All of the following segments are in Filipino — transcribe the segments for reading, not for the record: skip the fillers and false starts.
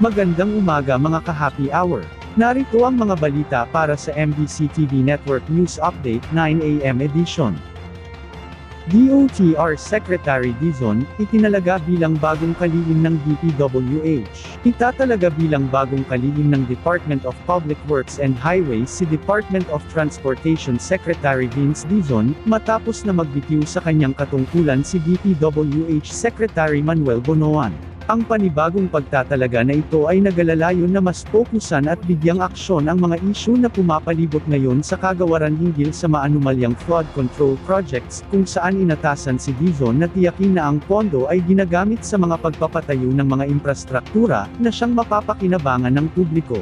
Magandang umaga mga ka-happy hour. Narito ang mga balita para sa MBC TV Network News Update 9 AM edition. DOTR Secretary Dizon, itinalaga bilang bagong kalihim ng DPWH. Itatalaga bilang bagong kalihim ng Department of Public Works and Highways si Department of Transportation Secretary Vince Dizon, matapos na magbitiw sa kanyang katungkulan si DPWH Secretary Manuel Bonoan. Ang panibagong pagtatalaga na ito ay nagalalayon na mas fokusan at bigyang aksyon ang mga isyu na pumapalibot ngayon sa kagawaran hinggil sa maanumalyang flood control projects, kung saan inatasan si Dizon na tiyakin na ang pondo ay ginagamit sa mga pagpapatayo ng mga infrastruktura na siyang mapapakinabangan ng publiko.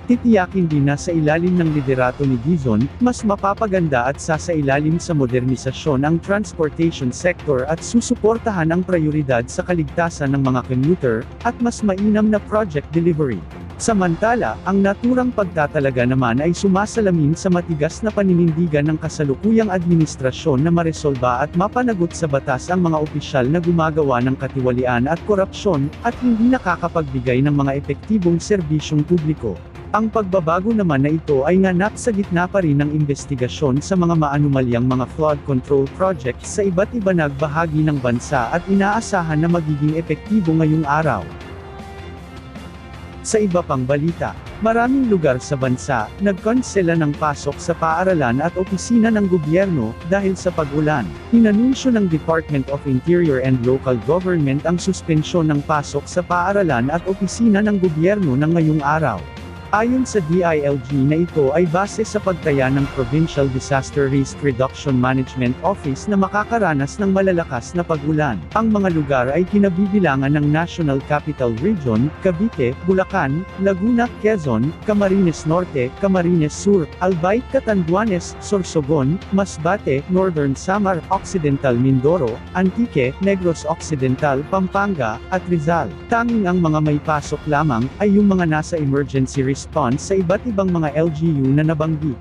Titiyakin din na sa ilalim ng liderato ni Dizon, mas mapapaganda at sasailalim sa modernisasyon ang transportation sector at susuportahan ang prioridad sa kaligtasan ng mga commuter, at mas mainam na project delivery. Samantala, ang naturang pagtatalaga naman ay sumasalamin sa matigas na paninindigan ng kasalukuyang administrasyon na maresolba at mapanagot sa batas ang mga opisyal na gumagawa ng katiwalian at korupsyon, at hindi nakakapagbigay ng mga epektibong serbisyong publiko. Ang pagbabago naman na ito ay nganap sa gitna pa rin ng investigasyon sa mga maanumalyang mga flood control projects sa iba't iba na bahagi ng bansa at inaasahan na magiging epektibo ngayong araw. Sa iba pang balita, maraming lugar sa bansa, nagkonsela ng pasok sa paaralan at opisina ng gobyerno, dahil sa pag-ulan. Inanunsyo ng Department of Interior and Local Government ang suspensyon ng pasok sa paaralan at opisina ng gobyerno ng ngayong araw. Ayon sa DILG na ito ay base sa pagtaya ng Provincial Disaster Risk Reduction Management Office na makakaranas ng malalakas na pag-ulan. Ang mga lugar ay kinabibilangan ng National Capital Region, Cavite, Bulacan, Laguna, Quezon, Camarines Norte, Camarines Sur, Albay, Catanduanes, Sorsogon, Masbate, Northern Samar, Occidental Mindoro, Antique, Negros Occidental, Pampanga, at Rizal. Tanging ang mga may pasok lamang ay yung mga nasa emergency response sa iba't ibang mga LGU na nabanggit.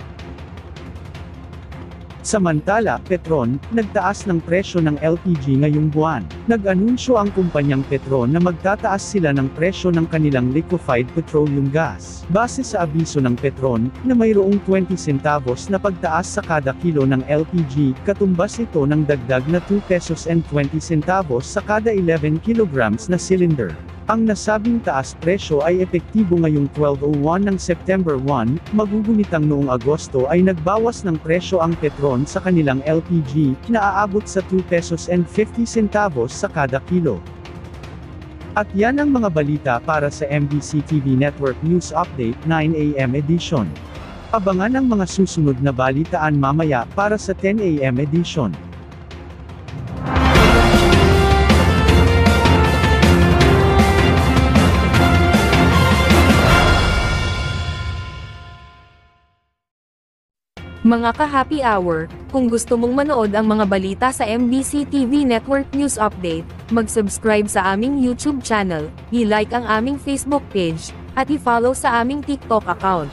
Samantala, Petron, nagtaas ng presyo ng LPG ngayong buwan. Nag-anunsyo ang kumpanyang Petron na magtataas sila ng presyo ng kanilang liquefied petroleum gas. Base sa abiso ng Petron, na mayroong 20 centavos na pagtaas sa kada kilo ng LPG, katumbas ito ng dagdag na 2 pesos and 20 centavos sa kada 11 kilograms na cylinder. Ang nasabing taas presyo ay epektibo ngayong 12:01 ng September 1, magugunitang noong Agosto ay nagbawas ng presyo ang Petron sa kanilang LPG, na aabot sa 2 pesos and 50 centavos sa kada kilo. At yan ang mga balita para sa MBC TV Network News Update 9 AM edition. Abangan ang mga susunod na balitaan mamaya para sa 10 AM edition. Mga ka-happy hour, kung gusto mong manood ang mga balita sa MBC TV Network News Update, mag-subscribe sa aming YouTube channel, i-like ang aming Facebook page, at i-follow sa aming TikTok account.